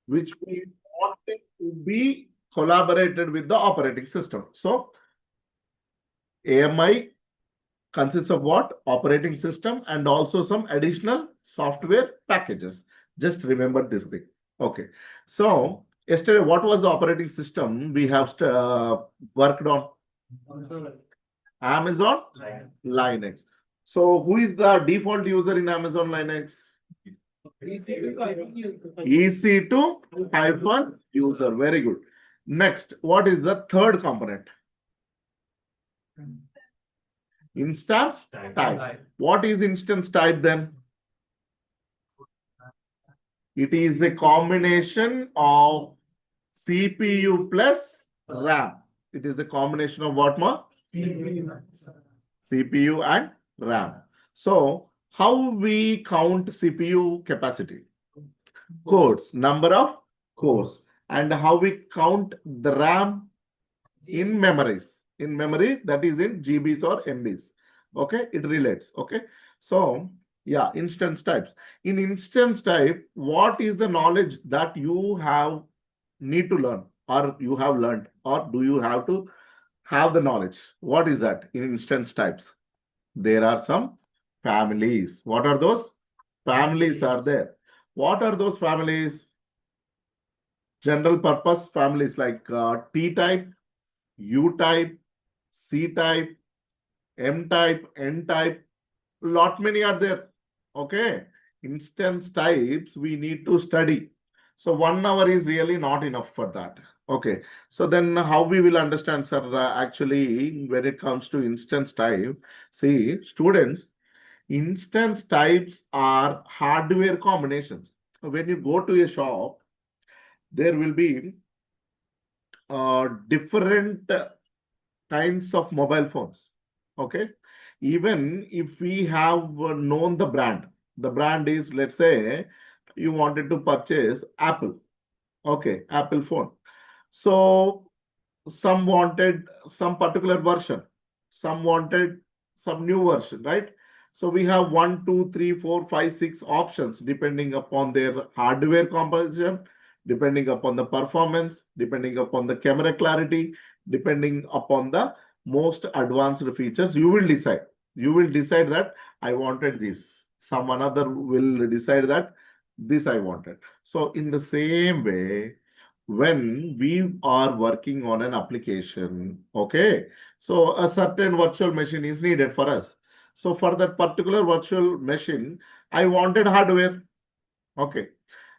which we want it to be collaborated with the operating system. So AMI consists of what? Operating system and also some additional software packages. Just remember this thing. Okay. So yesterday, what was the operating system we have worked on? Amazon Linux. So who is the default user in Amazon Linux? EC2 user. Very good. Next, what is the third component? Instance type. What is instance type then? It is a combination of CPU plus RAM. It is a combination of what more? CPU and RAM. So how we count CPU capacity? Cores, number of cores. And how we count the RAM in memories. In memory, that is in GBs or MBs. Okay, it relates. Okay, so yeah, instance types. In instance type, what is the knowledge that you have need to learn, or you have learned, or do you have to have the knowledge? What is that in instance types? There are some families. What are those? Families are there. What are those families? General purpose families like T type, U type, C type, M type, N type. Lot many are there. Okay. Instance types we need to study. So 1 hour is really not enough for that. Okay. So then how we will understand, sir, actually, when it comes to instance type, see, students, instance types are hardware combinations. When you go to a shop, there will be different kinds of mobile phones. Okay. Even if we have known the brand is, let's say, you wanted to purchase Apple. Okay. Apple phone. So some wanted some particular version, some wanted some new version, right? So we have 1, 2, 3, 4, 5, 6 options depending upon their hardware composition, depending upon the performance, depending upon the camera clarity, depending upon the most advanced features. You will decide. You will decide that I wanted this. Some another will decide that this I wanted. So in the same way, when we are working on an application, okay, so a certain virtual machine is needed for us. So for that particular virtual machine, I wanted hardware. Okay.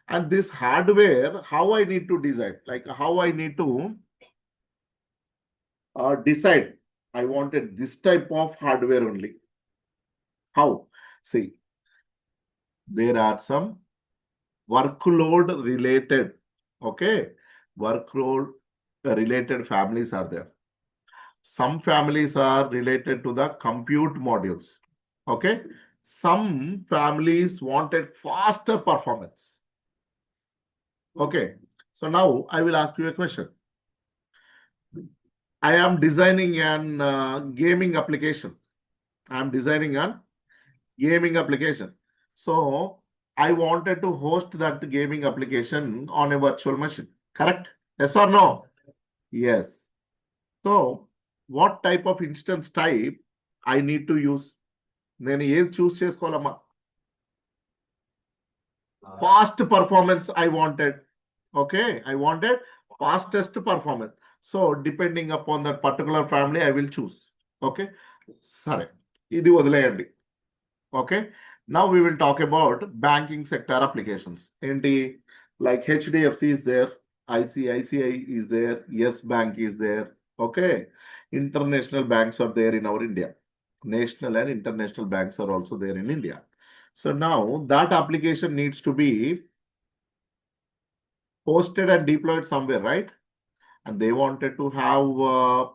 And this hardware, how I need to decide, like how I need to decide, I wanted this type of hardware only. How? See, there are some workload related, okay, workload related families are there. Some families are related to the compute modules. Okay. Some families wanted faster performance. Okay. So now I will ask you a question. I am designing an gaming application. I am designing an gaming application. So I wanted to host that gaming application on a virtual machine. Correct? Yes or no? Yes. So what type of instance type I need to use? నేను ఏది చూస్ చేసుకోవాలమ్మా? Fast performance I wanted. Okay, I wanted fastest performance. So depending upon that particular family, I will choose. Okay, సరే ఇది వదిలేయండి. Okay, now we will talk about banking sector applications. ఏంటి, like HDFC is there, ICICI is there, Yes Bank is there. Okay, international banks are there in our India. National and international banks are also there in India. So now that application needs to be hosted and deployed somewhere, right? And they wanted to have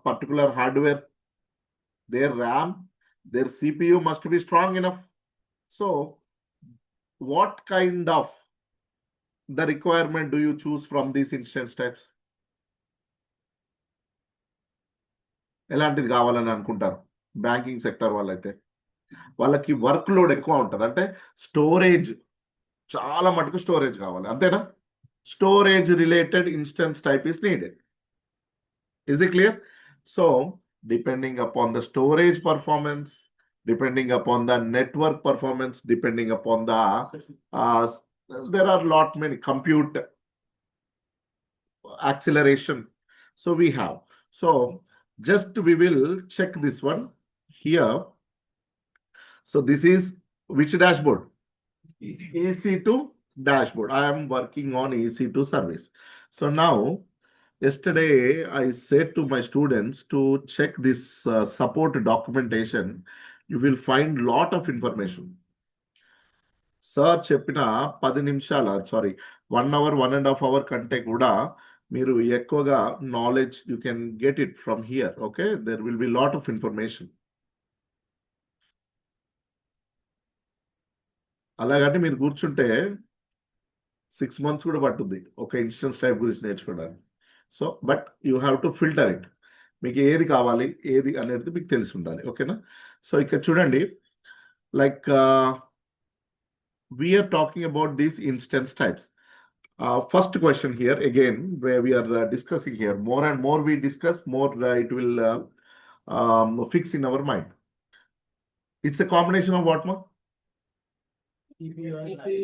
particular hardware. Their RAM, their CPU must be strong enough. So what kind of the requirement do you choose from these instance types? ఎలాంటిది కావాలని అనుకుంటారు banking sector వాళ్ళైతే? వాళ్ళకి work load ఎక్కువ ఉంటుంది, అంటే storage చాలా మటుకు స్టోరేజ్ కావాలి, అంతేనా? storage related instance type is needed. Is it clear? So, depending upon the storage performance, depending upon the network performance, depending upon the, there are lot many compute acceleration. So we have. So just we will check this one here. So this is which dashboard? EC2 dashboard. I am working on EC2 service. So now, yesterday I said to my students to check this support documentation. You will find lot of information. Sir చెప్పిన 10 నిమిషాల sorry 1 hour 1.5 hour కంటే కూడా మీరు ఎక్కువగా knowledge you can get it from here. Okay, there will be lot of information. అలాగని మీరు కూర్చుంటే 6 months కూడా పట్టుద్ది ఒక ఇన్స్టెన్స్ టైప్ గురించి నేర్చుకోవడానికి. So but you have to filter it. మీకు ఏది కావాలి ఏది అనేది మీకు తెలిసి ఉండాలి. ఓకేనా? సో ఇక్కడ చూడండి, like we are talking about these instance types. First question here again, where we are discussing here. More and more we discuss, more it will fix in our mind. It's a combination of what, ma?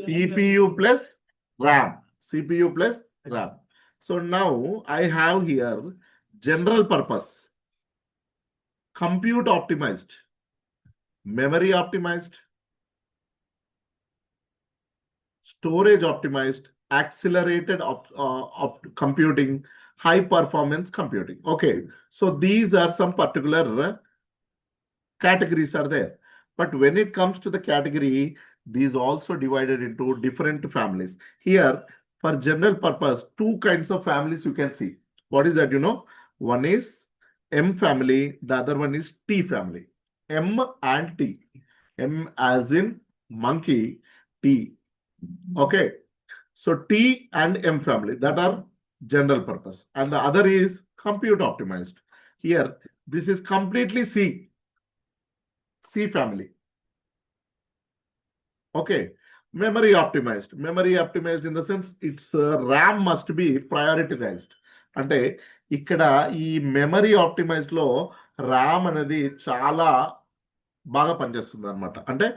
CPU plus RAM. CPU plus RAM. So now I have here general purpose, compute optimized, memory optimized, storage optimized, accelerated computing, high performance computing. Okay, so these are some particular categories are there. But when it comes to the category, these also divided into different families. Here, for general purpose, two kinds of families you can see. What is that? You know, one is M family, the other one is T family. M and T. M as in monkey, T. Okay, so T and M family, that are general purpose, and the other is compute optimized. Here, this is completely C family. Okay, memory optimized. Memory optimized in the sense its RAM must be prioritized. అంటే ఇక్కడ ఈ memory optimised లో RAM అనేది చాలా బాగా పనిచేస్తుంది అనమాట. అంటే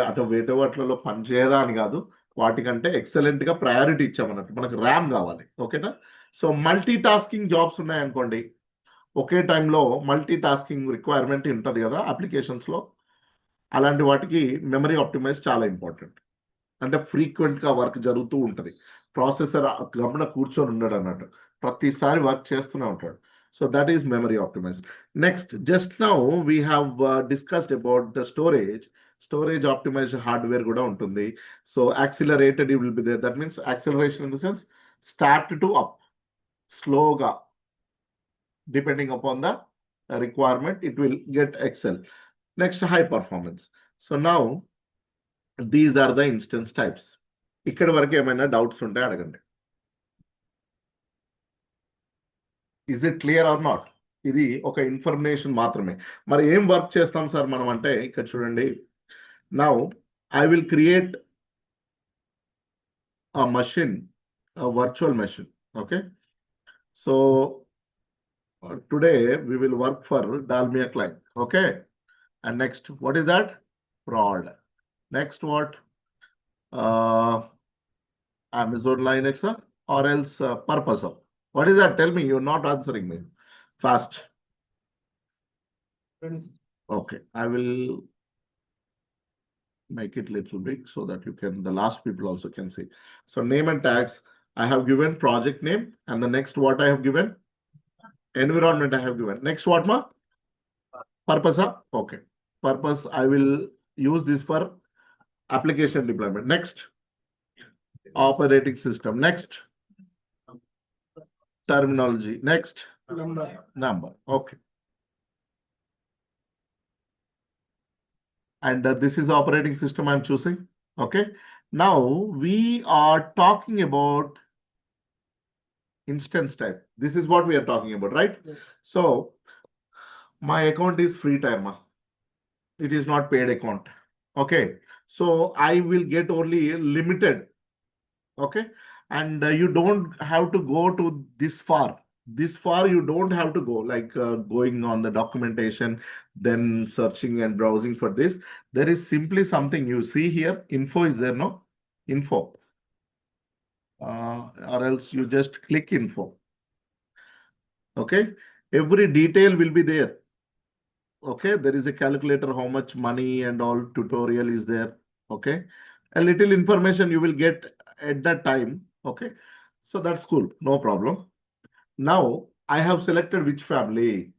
అటు వేరే వాటిలలో పనిచేయదా అని కాదు, వాటికంటే ఎక్సలెంట్ గా ప్రయారిటీ ఇచ్చామన్నట్టు. మనకు ర్యామ్ కావాలి. ఓకేనా? సో మల్టీ టాస్కింగ్ జాబ్స్ ఉన్నాయనుకోండి, ఒకే టైంలో మల్టీ టాస్కింగ్ రిక్వైర్మెంట్ ఉంటుంది కదా అప్లికేషన్స్ లో, అలాంటి వాటికి మెమరీ ఆప్టిమైజ్ చాలా ఇంపార్టెంట్. అంటే ఫ్రీక్వెంట్ గా వర్క్ జరుగుతూ ఉంటుంది. ప్రాసెసర్ గమన కూర్చొని ఉండడు అన్నట్టు, ప్రతిసారి వర్క్ చేస్తూనే ఉంటాడు. So that is memory optimized. Next, just now we have discussed about the storage. Storage optimized hardware కూడా ఉంటుంది. So accelerated will be there. That means acceleration in the sense start to up, స్లోగా depending upon the requirement, it will get excel. Next, high performance. So now these are the instance types. ఇక్కడ వరకు ఏమైనా doubts ఉంటే అడగండి. Is it clear or not? ఇది ఒక information మాత్రమే. మరి ఏం వర్క్ చేస్తాం సార్ మనం అంటే, ఇక్కడ చూడండి, now I will create a machine, a virtual machine. Okay, so today we will work for Dalmia client. Okay, and next, what is that? Prod. Next, what? Amazon Linux or else purpose of. What is that? Tell me. You're not answering me fast. Okay, I will make it little big so that you can, the last people also can see. So name and tags, I have given project name, and the next what I have given? Environment I have given. Next what, ma? Purpose of. Okay, purpose, I will use this for application deployment. Next, operating system. Next, terminology. Next, number. Okay, and this is the operating system I'm choosing. Okay, now we are talking about instance type. This is what we are talking about, right? Yes. So my account is free time. It is not paid account. Okay, so I will get only limited. Okay, and you don't have to go to this far. This far you don't have to go, like going on the documentation, then searching and browsing for this. There is simply something you see here. Info is there, no? Info. Or else you just click info. Okay. Every detail will be there. Okay. There is a calculator, how much money and all tutorial is there. Okay. A little information you will get at that time. Okay. So that's cool. No problem. Now I have selected which family?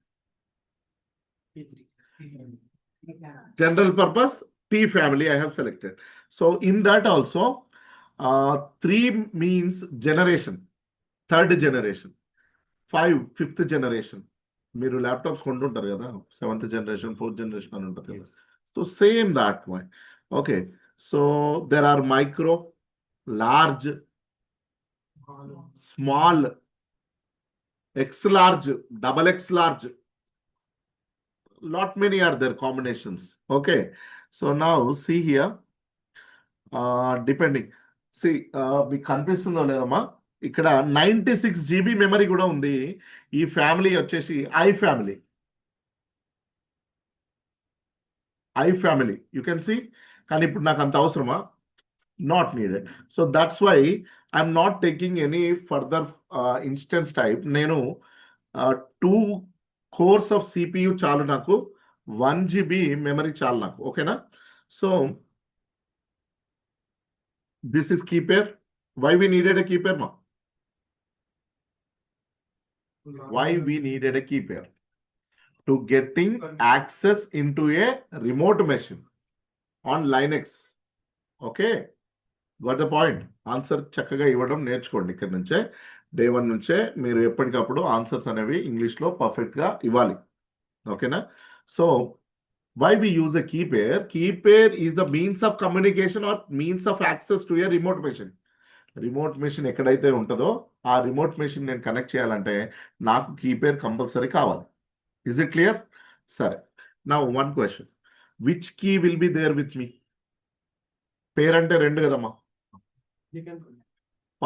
General purpose T family I have selected. So in that also, 3 means generation, third generation, 5 fifth generation. మీరు laptops కొంటుంటారు కదా, 7th generation, 4th generation అని ఉంటుంది కదా. So same that why. Okay. So there are micro, large, small, X large, double X large. Lot many are there combinations. Okay. So now see here. Depending. See, మీకు కనిపిస్తుందో లేదమ్మా, ఇక్కడ 96 GB memory కూడా ఉంది. ఈ ఫ్యామిలీ వచ్చేసి I family. You can see. కానీ ఇప్పుడు నాకు అంత అవసరమా? Not needed. So that's why I'm not taking any further instance type. నేను 2 cores ఆఫ్ CPU చాలు నాకు, 1 GB మెమరీ చాలు నాకు. ఓకేనా? So this is key pair. Why we needed a key pair, ma? Why we needed a key pair? To getting access into a remote machine on Linux. Okay. Got the point? Answer చక్కగా ఇవ్వడం నేర్చుకోండి. ఇక్కడ నుంచే day 1 నుంచే మీరు ఎప్పటికప్పుడు answers అనేవి ఇంగ్లీష్లో పర్ఫెక్ట్గా ఇవ్వాలి. ఓకేనా? So why we use a key pair? Key pair is the means of communication or means of access to a remote machine. Remote machine ఎక్కడైతే ఉంటుందో ఆ రిమోట్ మెషిన్ నేను కనెక్ట్ చేయాలంటే నాకు కీ పేర్ కంపల్సరీ కావాలి. Is it clear? సరే. నా 1 question, which key will be there with me? Pair అంటే 2 కదమ్మా,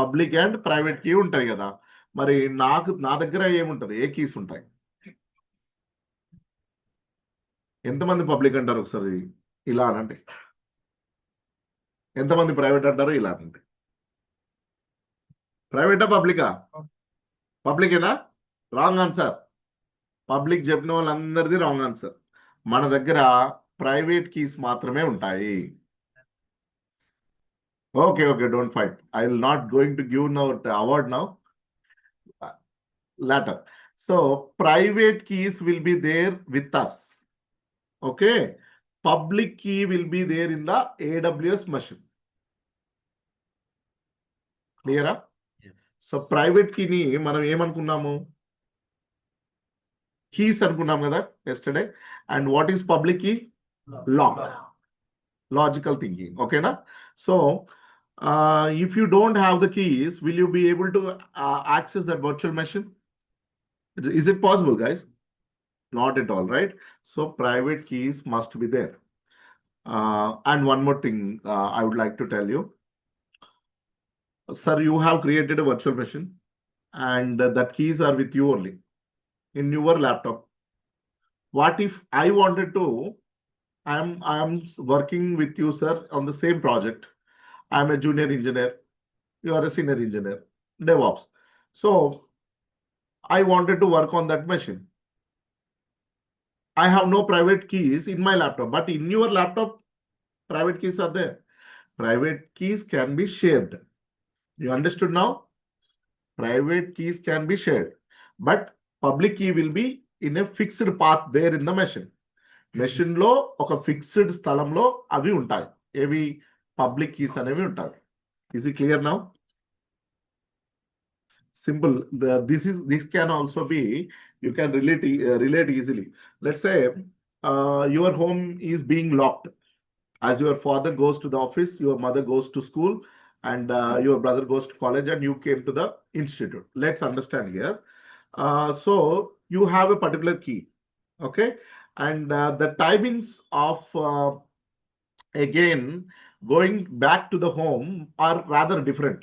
పబ్లిక్ అండ్ ప్రైవేట్ కీ ఉంటాయి కదా. మరి నా దగ్గర ఏముంటది? ఏ కీస్ ఉంటాయి? ఎంతమంది పబ్లిక్ అంటారు ఒకసారి ఇలా అనండి. ఎంతమంది ప్రైవేట్ అంటారు ఇలా అనండి. ప్రైవేటా పబ్లికా? పబ్లికేనా? Wrong answer. పబ్లిక్ చెప్పిన వాళ్ళందరిది రాంగ్ ఆన్సర్. మన దగ్గర ప్రైవేట్ కీస్ మాత్రమే ఉంటాయి. Okay, don't fight. I will not going to give now award now, later. So private keys will be there with us. Okay. Public key will be there in the AWS machine. Clear? Yes. So private key ni మనం ఏమనుకున్నాము? Keys అనుకున్నాం కదా yesterday. And what is public key? Lock. Logical thinking. Okay na? So if you don't have the keys, will you be able to access that virtual machine? Is it possible, guys? Not at all, right? So private keys must be there. And one more thing I would like to tell you. Sir, you have created a virtual machine and that keys are with you only in your laptop. What if I wanted to, I am working with you, sir, on the same project. I am a junior engineer. You are a senior engineer, DevOps. So I wanted to work on that machine. I have no private keys in my laptop, but in your laptop, private keys are there. Private keys can be shared. You understood now? Private keys can be shared, but public key will be in a fixed path there in the machine. Machine లో ఒక fixed స్థలంలో అవి ఉంటాయి. ఏవి? Public keys అనేవి ఉంటాయి. Is it clear now? Simple. This can also be, you can relate easily. Let's say your home is being locked. As your father goes to the office, your mother goes to school, and your brother goes to college, and you came to the institute. Let's understand here. So you have a particular key, okay, and the timings of again going back to the home are rather different.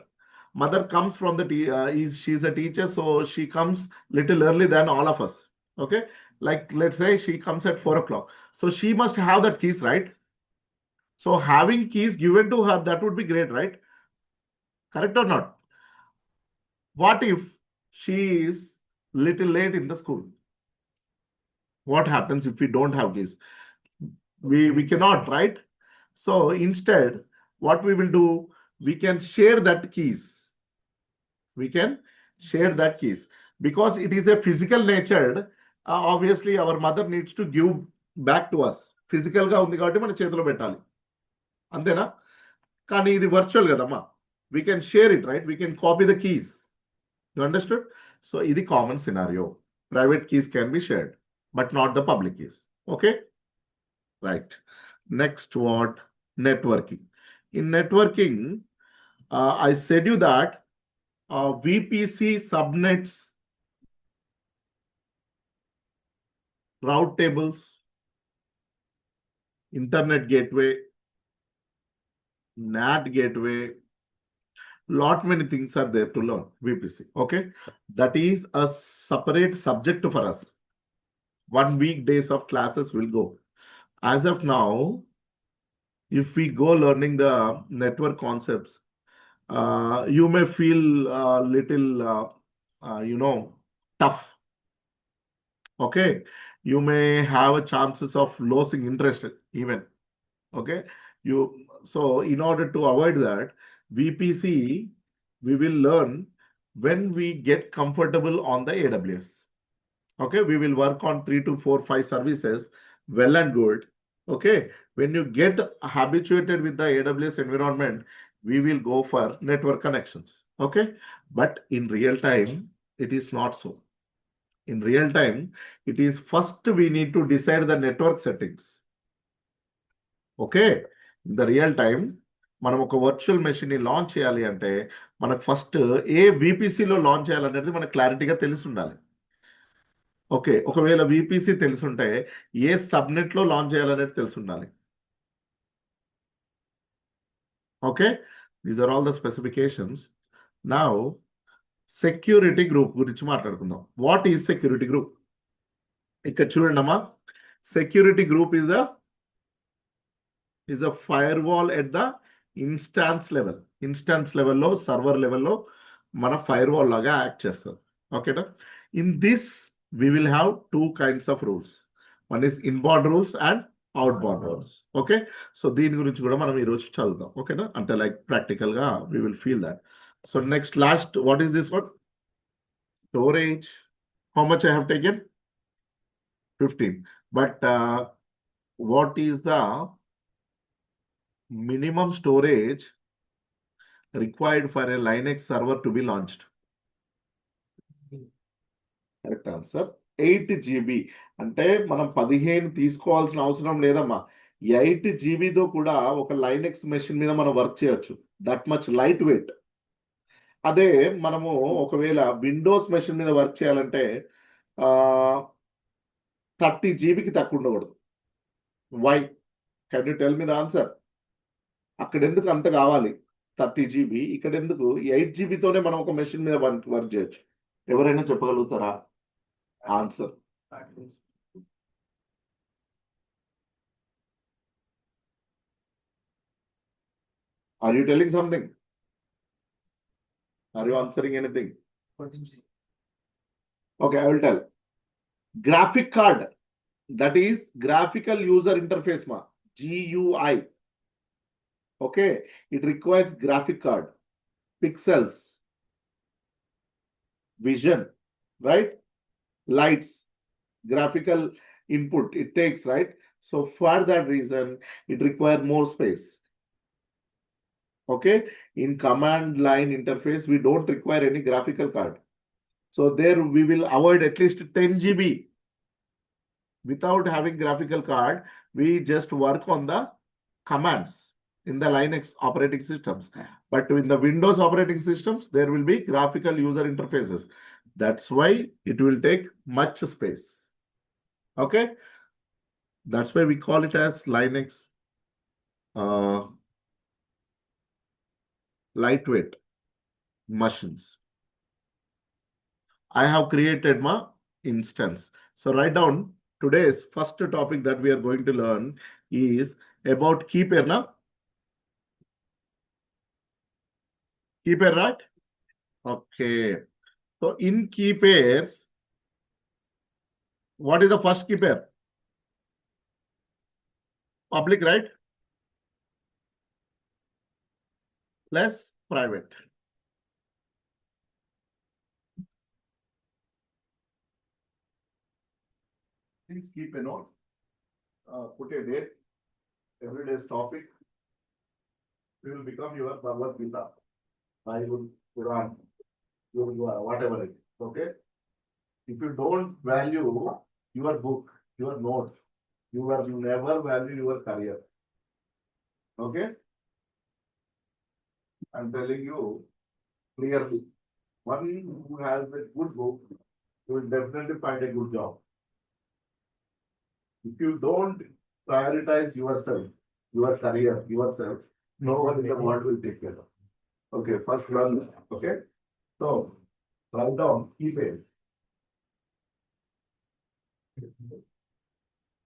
mother comes from the she's a teacher, so she comes little early than all of us. Okay, like let's say she comes at 4 o'clock, so she must have that keys, right? So having keys given to her, that would be great, right? Correct or not? What if she is little late in the school? What happens if we don't have keys? We cannot, right? So instead, what we will do, we can share that keys. We can share that keys because it is a physical natured. Obviously, our mother needs to give back to us. Physical గా ఉంది కాబట్టి మన చేతిలో పెట్టాలి, అంతేనా? కానీ ఇది virtual కదమ్మా. We can share it, right? We can copy the keys. You understood? So ఇది common scenario. Private keys can be shared, but not the public keys. Okay? Right. Next what? Networking. In networking, I said you that VPC subnets, route tables, internet gateway, NAT gateway, lot many things are there to learn VPC. Okay, that is a separate subject for us. 1 week days of classes will go. As of now, if we go learning the network concepts, you may feel a little tough. Okay, you may have a chances of losing interest even. Okay, so in order to avoid that, VPC we will learn when we get comfortable on the AWS. Okay, we will work on 3 to 4 5 services, well and good. Okay, when you get habituated with the AWS environment, we will go for network connections. Okay, but in real time it is not so. In real time, it is first we need to decide the network settings. Okay, in the real time, మనం ఒక virtual machine ని launch చేయాలి అంటే మనకు first ఏ VPC లో launch చేయాలనేది మనకు క్లారిటీగా తెలిసి ఉండాలి. ఓకే, ఒకవేళ VPC తెలుసుంటే ఏ సబ్నెట్ లో లాంచ్ చేయాలనేది తెలిసి ఉండాలి. Okay, these are all the specifications. Now security group గురించి మాట్లాడుకుందాం. What is security group? ఇక్కడ చూడండి అమ్మా, security group is a firewall at the instance level. Instance level లో, సర్వర్ లెవెల్లో మన ఫైర్వాల్ లాగా యాక్ట్ చేస్తుంది. ఓకేనా? In this we will have 2 kinds of rules. One is inbound rules and outbound rules. Okay, so దీని గురించి కూడా మనం ఈరోజు చదువుదాం. ఓకేనా? అంటే లైక్ ప్రాక్టికల్ గా we will feel that. So next, last, what is this one? Storage. How much I have taken? 15. But what is the minimum storage required for a Linux server to be launched? Correct answer 8 GB. అంటే మనం 15 తీసుకోవాల్సిన అవసరం లేదమ్మా. 8 GBతో కూడా ఒక Linux machine మీద మనం work చేయొచ్చు. That much light weight. అదే మనము ఒకవేళ విండోస్ మెషిన్ మీద వర్క్ చేయాలంటే 30 GBకి తక్కువ ఉండకూడదు. Why? Can you tell me the answer? అక్కడ ఎందుకు అంత కావాలి 30 GB? ఇక్కడ ఎందుకు 8 GBతోనే మనం ఒక మెషిన్ మీద వర్క్ చేయొచ్చు? ఎవరైనా చెప్పగలుగుతారా answer? Are you telling something? Are you answering anything? Okay, I will tell. Graphic card, that is graphical user interface ma, GUI. Okay, it requires graphic card, pixels, vision, right? Lights, graphical input it takes, right? So for that reason, it requires more space. Okay, in command line interface, we don't require any graphical card. So there we will avoid at least 10 GB. Without having graphical card, we just work on the commands in the Linux operating systems. But in the Windows operating systems, there will be graphical user interfaces. That's why it will take much space. Okay, that's why we call it as Linux lightweight. machines. I have created my instance. So write down today's first topic that we are going to learn is about key pair now. Key pair, right? Okay. So in key pairs, what is the first key pair? Public, right? Plus private. Please keep a note. Put a date. Every day's topic will become your Bhagavad Gita, Bible, Quran, Yoga, whatever it is. Okay. If you don't value your book, your notes, you will never value your career. Okay. I'm telling you clearly. One who has a good book will definitely find a good job. If you don't prioritize yourself, your career, yourself, no one in the world will take care of. Okay, first learn. Okay, so write down key pairs.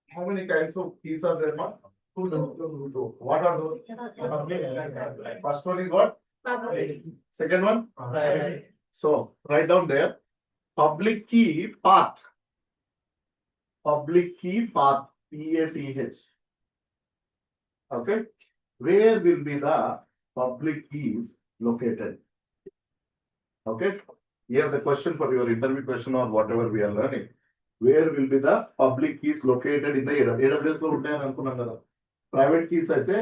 How many kinds of keys are there, man? Two. What are those? First one is what? Second one? So write down there. Public key path. Public key path. PATH. Okay. Where will be the public keys located? Okay. Here the question for your interview question or whatever we are learning. Where will be the public keys located in the AWS లో ఉంటాయని అనుకున్నాం కదా. Private keys అయితే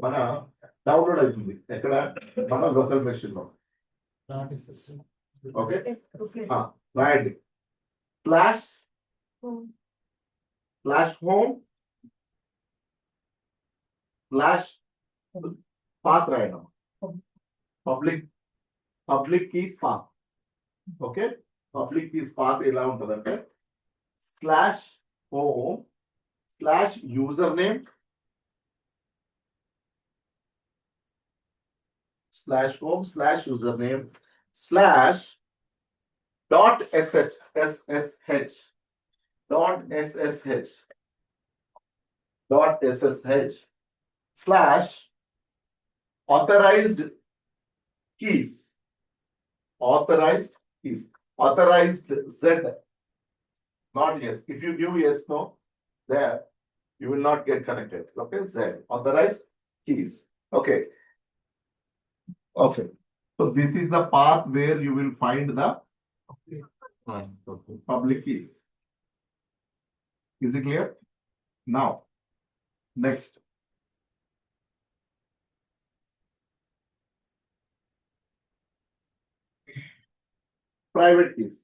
మన download అవుతుంది ఎక్కడ మన local machine లో. ఓకే రాయండి. ఫ్లాష్ హోమ్ ఫ్లాష్ పాత్ రాయడం. Public keys path. Okay public keys path ఎలా ఉంటదంటే /home /username /home /username /.ssh /authorized keys authorized Z, not yes. If you give yes, no, there you will not get connected. Okay, Z, authorized keys. Okay. So this is the path where you will find the public keys. Is it clear? Now, next. Private keys.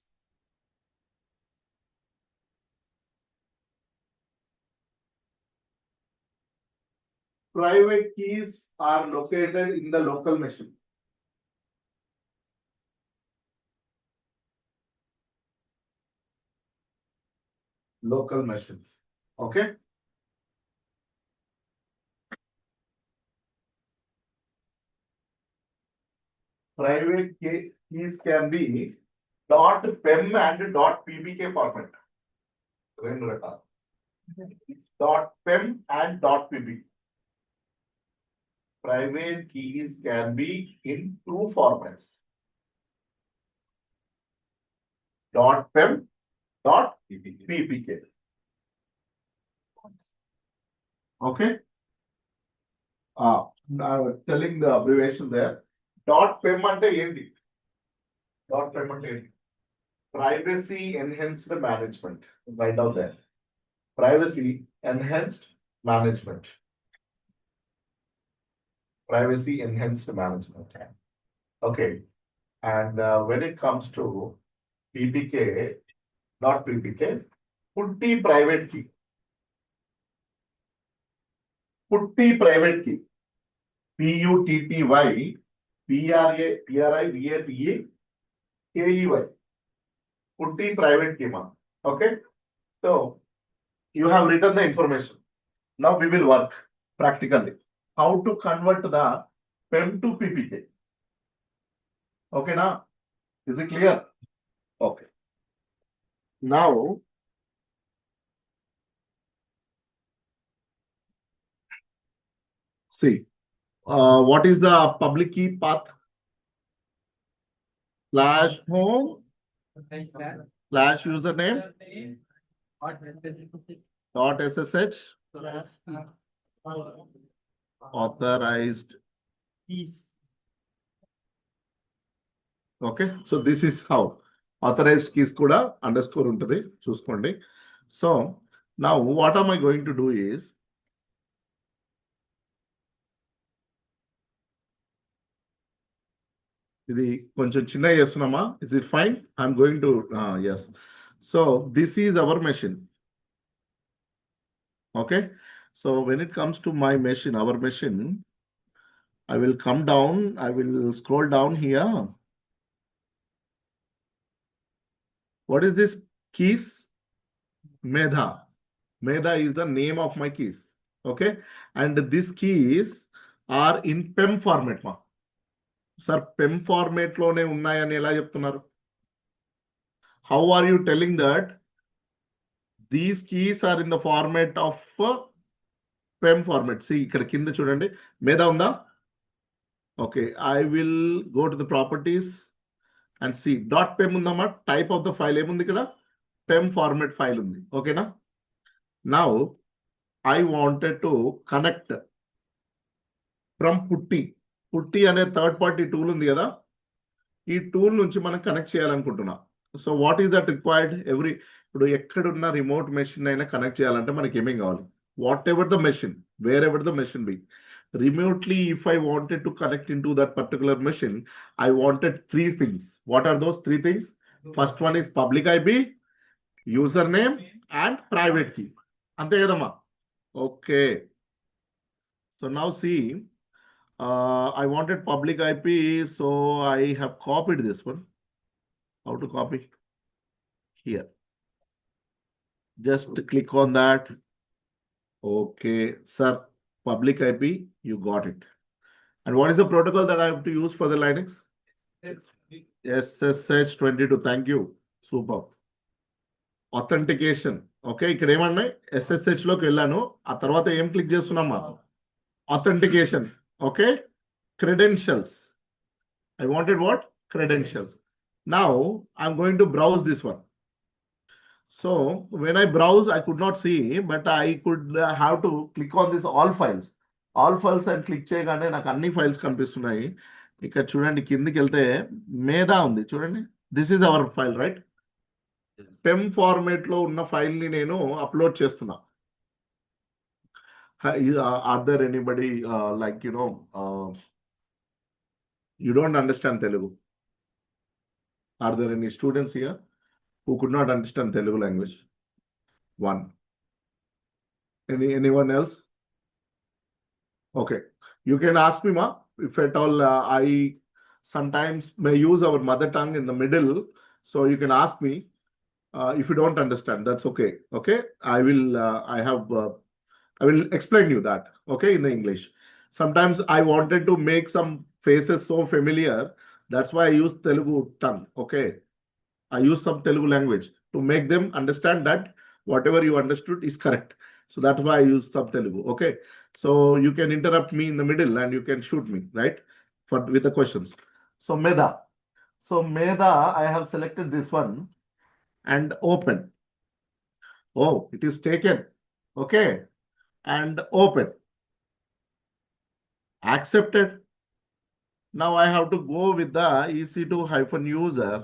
Private keys are located in the local machine. Local machines. Okay. Private keys can be .pem and .pbk format. .pem and .pbk. Private keys can be in two formats. .pem, .ppk. Okay. Now telling the abbreviation there. .pem ante enti. .pem ante enti. Privacy enhanced management. Write down there. Privacy enhanced management. Privacy enhanced management. Okay. And when it comes to PPK, not PPK, putty private key. Putty private key. PUTTY PRIVATE Putty private key, man. Okay. So you have written the information. Now we will work practically. How to convert the PEM to PPK. Okay, now is it clear? Okay. Now, see, what is the public key path? Slash home, slash username, dot SSH, authorized. Okay, so this is how authorized keys kuda underscore untadi చూసుకోండి. So now what am I going to do is ఇది కొంచెం చిన్నగా చేస్తున్నామా? Is it fine? I'm going to yes. So this is our machine. Okay, so when it comes to my machine, our machine, I will come down, I will scroll down here. What is this keys? Medha. Medha is the name of my keys. Okay, and these keys are in PEM format ma. Sir PEM format లోనే ఉన్నాయని ఎలా చెప్తున్నారు? How are you telling that these keys are in the format of PEM format? See ఇక్కడ కింద చూడండి, మీద ఉందా? Okay, I will go to the properties and see dot PEM ఉందమ్మా. టైప్ ఆఫ్ ద ఫైల్ ఏముంది ఇక్కడ? పెమ్ ఫార్మేట్ ఫైల్ ఉంది. ఓకేనా? Now I wanted to connect from PuTTY. PuTTY అనే థర్డ్ పార్టీ టూల్ ఉంది కదా, ఈ టూల్ నుంచి మనం కనెక్ట్ చేయాలనుకుంటున్నా. So what is that required? ఇప్పుడు ఎక్కడున్న రిమోట్ మెషిన్ అయినా కనెక్ట్ చేయాలంటే మనకి ఏమేం కావాలి? Whatever the machine, wherever the machine be, remotely if I wanted to connect into that particular machine, I wanted three things. What are those three things? First one is public IP, username and private key. Ante kadamma. Okay, so now see, I wanted public IP, so I have copied this one. How to copy? Here, just click on that. Okay, sir, public IP, you got it. And what is the protocol that I have to use for the Linux? SSH22. Thank you. Super. Authentication. Okay, ఇక్కడ ఏమన్నాయి? SSH లోకి వెళ్ళాను, ఆ తర్వాత ఏం click చేస్తున్నామా? Authentication. Okay, credentials. I wanted what? Credentials. Now I'm going to browse this one. So when I browse, I could not see, but I could have to click on this all files. All files అని click చేయగానే నాకు అన్ని files కనిపిస్తున్నాయి. ఇక్కడ చూడండి, కిందికి వెళ్తే మేధా ఉంది చూడండి. This is our file, right? PEM format లో ఉన్న ఫైల్ ని నేను అప్లోడ్ చేస్తున్నా. Are there anybody like you don't understand Telugu? Are there any students here who could not understand Telugu language? One. Anyone else? Okay, you can ask me, ma, if at all I sometimes may use our mother tongue in the middle, so you can ask me. If you don't understand, that's okay. Okay, I will explain you that, okay, in the English. Sometimes I wanted to make some faces so familiar, that's why I use Telugu tongue. Okay, I use some Telugu language to make them understand that whatever you understood is correct. So that's why I use some Telugu. Okay, so you can interrupt me in the middle and you can shoot me, right, with the questions. So Medha. So Medha, I have selected this one and open. Oh, it is taken. Okay, and open. Accepted. Now I have to go with the EC2-user.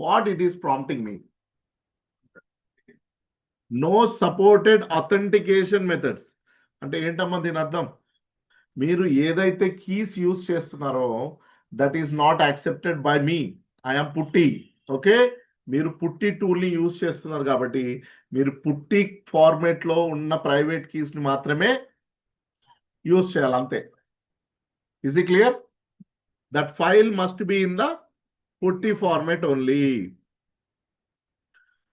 What it is prompting me? No supported authentication methods. అంటే ఏంటమ్మా దీని అర్థం? మీరు ఏదైతే keys use చేస్తున్నారో that is not accepted by me. I'm పుట్టి. Okay, మీరు పుట్టి టూల్ ని యూజ్ చేస్తున్నారు కాబట్టి మీరు పుట్టి ఫార్మేట్ లో ఉన్న ప్రైవేట్ కీస్ ని మాత్రమే యూజ్ చేయాలి, అంతే. Is it clear? That file must be in the putty format only.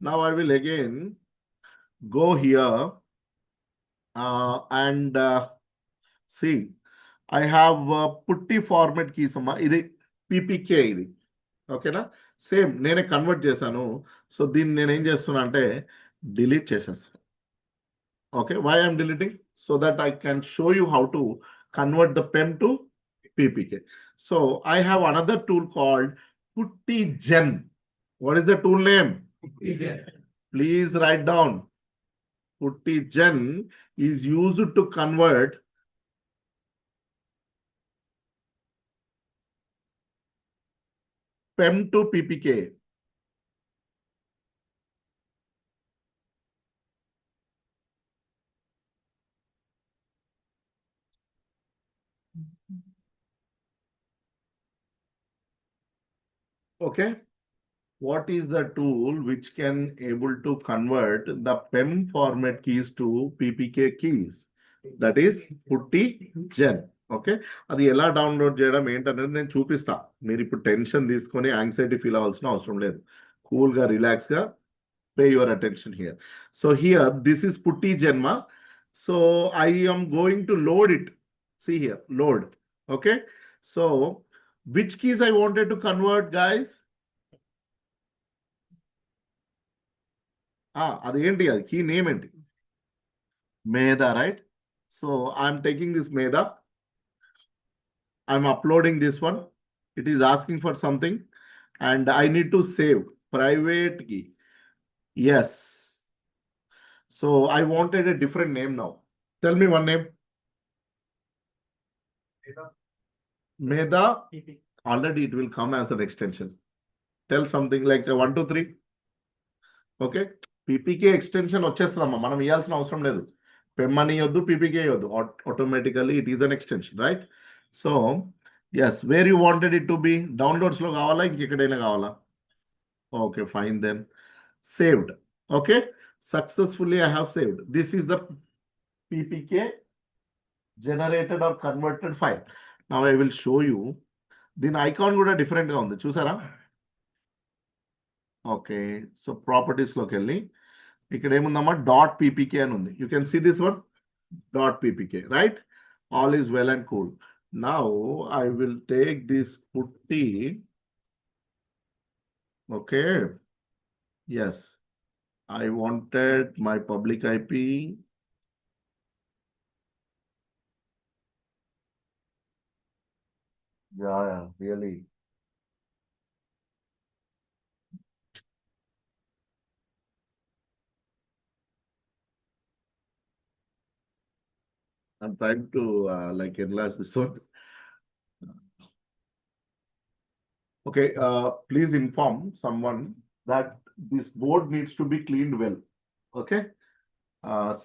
Now I will again go here and see. I have పుట్టి ఫార్మాట్ కీస్ అమ్మా, ఇది పీపీకే ఇది. ఓకేనా, సేమ్ నేనే కన్వర్ట్ చేశాను. సో దీన్ని నేను ఏం చేస్తున్నా అంటే డిలీట్ చేసేస్తాను. Okay, why I'm deleting? So that I can show you how to convert the PEM to PPK. So I have another tool called PuttiGen. What is the tool name? PuttiGen. Please write down. PuttiGen is used to convert PEM to PPK. Okay, what is the tool which can able to convert the PEM format keys to PPK keys? That is PuttiGen. Okay, అది ఎలా download చేయడం ఏంటనేది నేను చూపిస్తా. మీరు ఇప్పుడు tension తీసుకొని anxiety feel అవ్వాల్సిన అవసరం లేదు. కూల్గా రిలాక్స్గా pay your attention here. So here, this is PuttiGen. So I am going to load it. See here, load. Okay, so which keys I wanted to convert, guys? అది ఏంటి, అది key name ఏంటి? Meda, right? So I'm taking this Meda. I'm uploading this one. It is asking for something and I need to save private key. Yes. So I wanted a different name now. Tell me one name. Meda. Already it will come as an extension. Tell something like 1, 2, 3. Okay, PPK extension వచ్చేస్తుందమ్మా, మనం ఇవ్వాల్సిన అవసరం లేదు. PEM అని ఇవ్వద్దు, PPK ఇవ్వద్దు, automatically it is an extension, right? So yes, where you wanted it to be? డౌన్లోడ్స్లో కావాలా, ఇంకెక్కడైనా కావాలా? Okay, fine then. Saved. Okay, successfully I have saved. This is the PPK generated or converted file. Now I will show you. దీని icon కూడా different గా ఉంది, చూసారా? Okay, so properties లోకి వెళ్ళి ఇక్కడ ఏముందమ్మా, డాట్ పీపీకే అని ఉంది. You can see this one, dot PPK, right? All is well and cool. Now I will take this PuTTY. Okay, yes, I wanted my public IP. Yeah, really. I'm trying to like enlarge this one. Okay, please inform someone that this board needs to be cleaned well. Okay,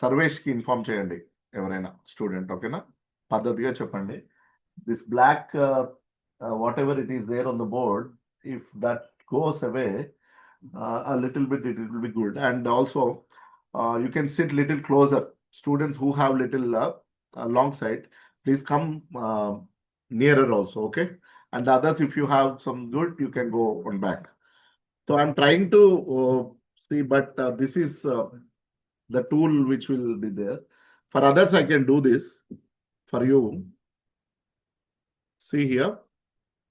Sarvesh కి inform చేయండి ఎవరైనా student. ఓకేనా, పద్ధతిగా చెప్పండి. This block whatever it is there on the board, if that goes away a little bit, it will be good. And also you can sit little closer. Students who have little long sight, please come nearer also. Okay, and the others, if you have some good, you can go on back. So I'm trying to see, but this is the tool which will be there. For others, I can do this. For you, see here,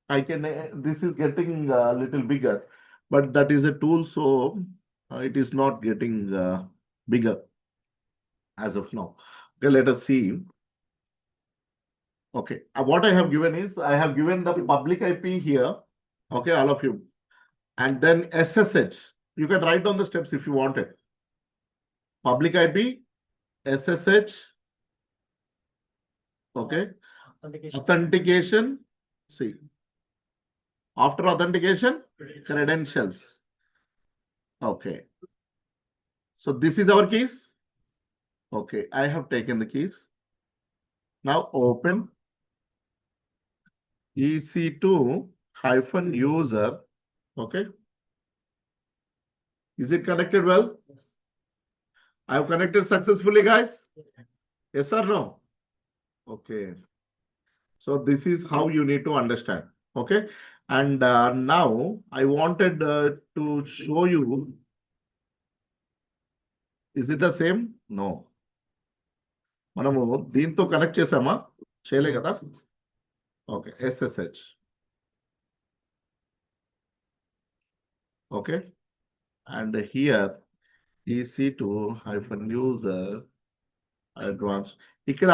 I can, this is getting a little bigger, but that is a tool, so it is not getting bigger as of now. Okay, let us see. Okay, what I have given is, I have given the public IP here. Okay, all of you. And then SSH. You can write down the steps if you want it. Public IP, SSH. Okay. Authentication. See. After authentication, credentials. Okay. So this is our keys. Okay, I have taken the keys. Now open EC2-user. Okay. Is it connected well? I have connected successfully, guys. Yes or no? Okay. So this is how you need to understand. Okay. And now I wanted to show you. Is it the same? No. మనము దీంతో connect చేసామా? చేయలే కదా? Okay, SSH. Okay, and here EC2 hyphen user advanced. ఇక్కడ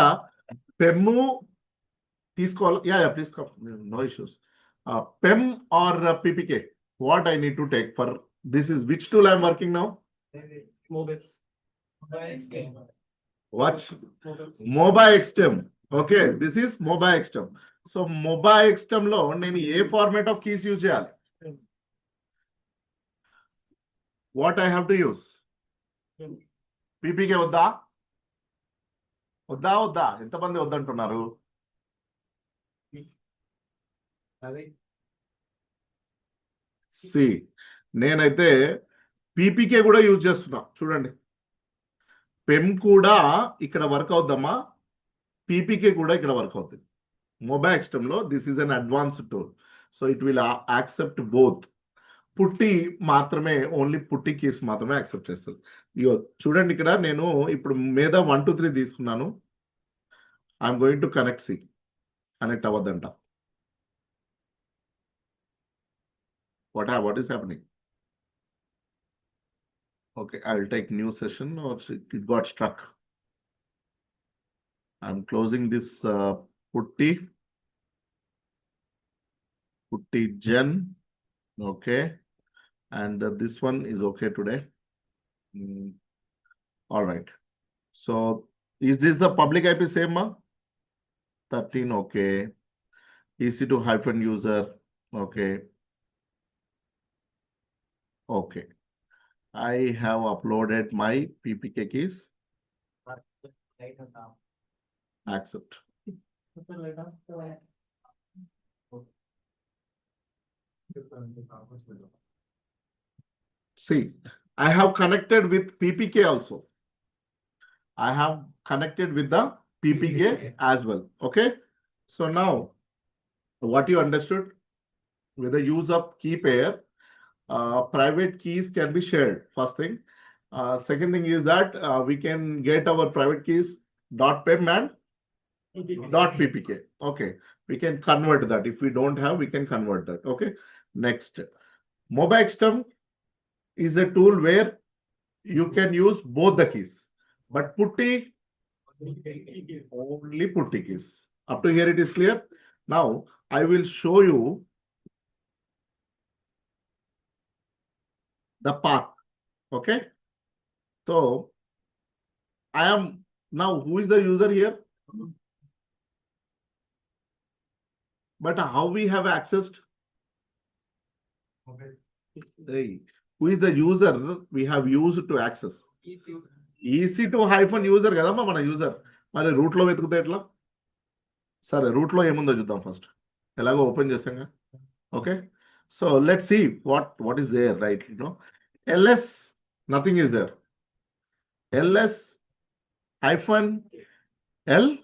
PEM తీసుకోవాలి. Yeah, please come. No issues. PEM or PPK? What I need to take for this is which tool I'm working now? What? MobaXtem. Okay, this is MobaXtem. So MobaXtem లో నేను ఏ format of keys use చేయాలి? What I have to use? PPK వద్దా? వద్దా? ఎంతమంది వద్దంటున్నారు? C నేనైతే PPK కూడా use చేస్తున్నా. చూడండి, పెమ్ కూడా ఇక్కడ వర్క్ అవుద్దమ్మా, పీపీకే కూడా ఇక్కడ వర్క్ అవుతుంది. MobaXtem లో this is an advanced tool, so it will accept both. పుట్టి మాత్రమే, ఓన్లీ పుట్టి కీస్ మాత్రమే యాక్సెప్ట్ చేస్తుంది. ఇగో చూడండి, ఇక్కడ నేను ఇప్పుడు మీద 1 2 3 తీసుకున్నాను. I'm going to connect see. Connect అవ్వద్దంట. What is happening? Okay, I will take new session, or it got stuck. I'm closing this Putti Gen. Okay, and this one is okay today. All right. So is this the public IP same, ma? 13, okay. EC2 hyphen user, okay. Okay. I have uploaded my PPK keys. Accept. See, I have connected with PPK also. I have connected with the PPK as well. Okay. So now, what you understood with the use of key pair, private keys can be shared. First thing. Second thing is that we can get our private keys .pem and .ppk. Okay, we can convert that. If we don't have, we can convert that. Okay. Next, MobaXtem is a tool where you can use both the keys, but Putti only Putti keys. Up to here it is clear. Now I will show you the path. Okay, so I am now, who is the user here? But how we have accessed? Hey, who is the user we have used to access? EC2 hyphen user kadamma mana user. Mari root lo vetukute etla? Sare root lo emundo chuddam first. Elago open chesanga. Okay, so let's see what is there, right? You know, ls, nothing is there. ls hyphen l.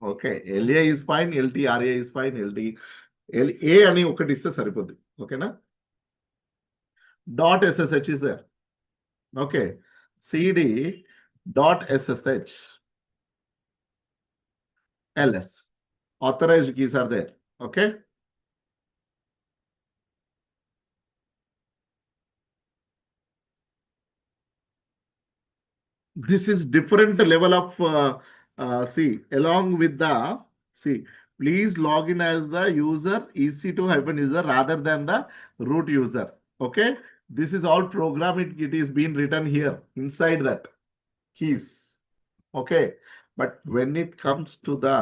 Okay, LA is fine, LT RA is fine, LT LA ani ఒకటి ఇస్తే సరిపోద్ది. ఓకేనా? .ssh is there. Okay, cd .ssh ls, authorized keys are there. Okay, this is different level of see, along with the see, please log in as the user EC2 hyphen user rather than the root user. Okay, this is all program, it is being written here inside that keys. Okay, but when it comes to the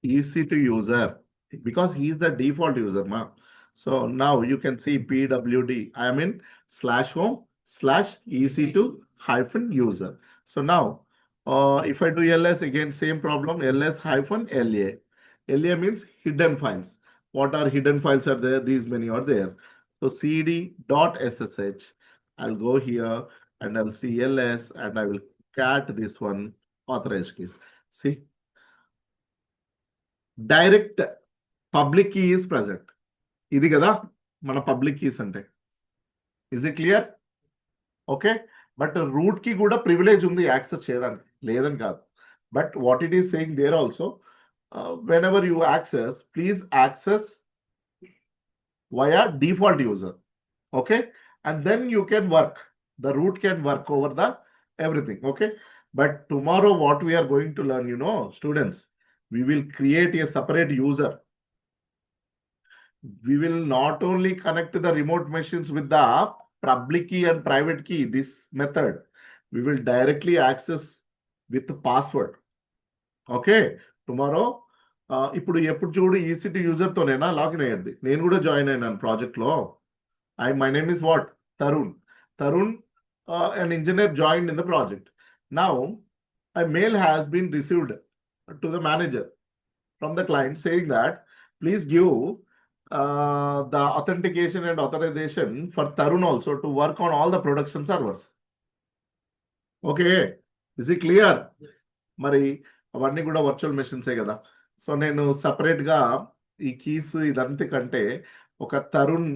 EC2 user, because he is the default user now, so now you can see pwd, I am in /home/EC2 hyphen user. So now if I do ls, again same problem, ls hyphen la. La means hidden files. What are hidden files are there? These many are there. So cd .ssh, I'll go here and I'll see ls and I will cat this one authorized keys. See, direct public key is present. ఇది కదా మన public keys అంటే. Is it clear? Okay, but root కి కూడా privilege ఉంది access చేయడానికి, లేదని కాదు. But what it is saying there also, whenever you access, please access via default user. Okay, and then you can work, the root can work over the everything. Okay, but tomorrow what we are going to learn, students, we will create a separate user. We will not only connect the remote machines with the public key and private key, this method, we will directly access with the password. Okay, tomorrow ఇప్పుడు ఎప్పుడు చూడు ECT యూజర్తోనేనా login అయ్యేది. నేను కూడా join అయినాను ప్రాజెక్ట్లో. my name is what? Tarun, an engineer joined in the project. Now, a mail has been received to the manager from the client saying that please give the authentication and authorization for Tarun also to work on all the production servers. Okay, is it clear? మరి అవన్నీ కూడా virtual మెషిన్సే కదా. So నేను సపరేట్గా ఈ keys ఇదంతా కంటే ఒక తరుణ్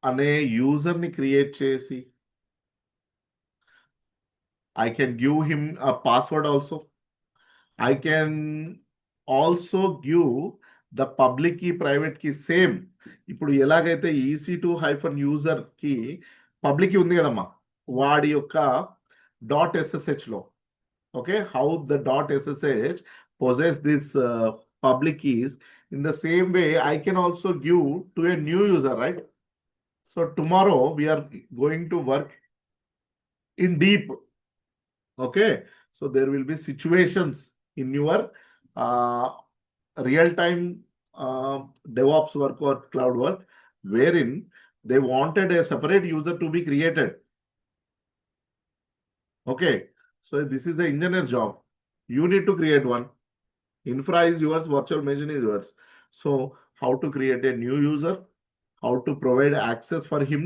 అనే యూజర్ని క్రియేట్ చేసి I can give him a password also. I can also give the public key, private key same. ఇప్పుడు ఎలాగైతే EC2-user కి పబ్లిక్ కీ ఉంది కదమ్మా, వాడి యొక్క .ssh లో, okay, how the .ssh possess this public keys, in the same way I can also give to a new user, right? So tomorrow we are going to work in deep. Okay, so there will be situations in your real-time DevOps work or cloud work wherein they wanted a separate user to be created. Okay, so this is the engineer job. You need to create one. Infra is yours, virtual machine is yours. So how to create a new user, how to provide access for him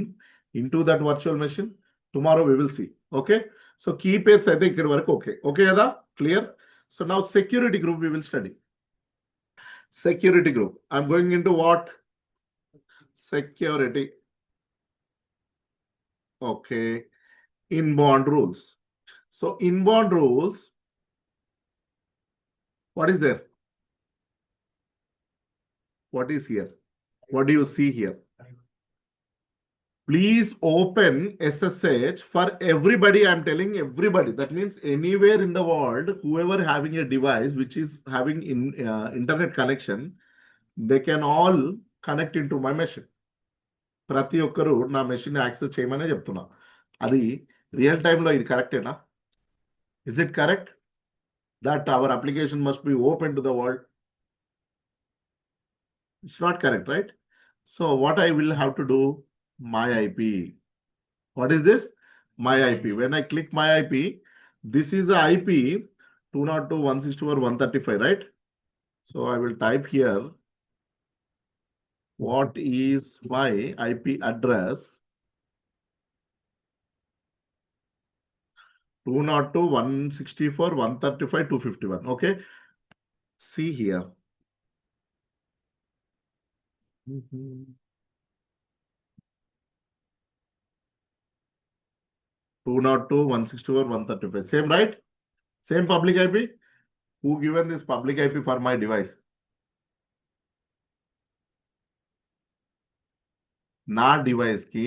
into that virtual machine, tomorrow we will see. Okay, so key pairs I think it work. Okay ada clear. So now security group we will study. Security group, I'm going into what? Security. Okay, inbound rules. So inbound rules, what is there? What is here? What do you see here? Please open SSH for everybody. I'm telling everybody. That means anywhere in the world, whoever having a device which is having internet connection, they can all connect into my machine. ప్రతి ఒక్కరు నా machine access చేయమనే చెప్తున్నా. అది real టైంలో ఇది కరెక్టేనా? Is it correct that our application must be open to the world? It's not correct, right? So what I will have to do? My IP. What is this? My IP. When I click my IP, this is the IP 202.164.135, right? So I will type here, what is my IP address? 202.164.135.251. Okay, see here. 202.164.135. Same, right? Same public IP. Who given this public IP for my device? నా device కి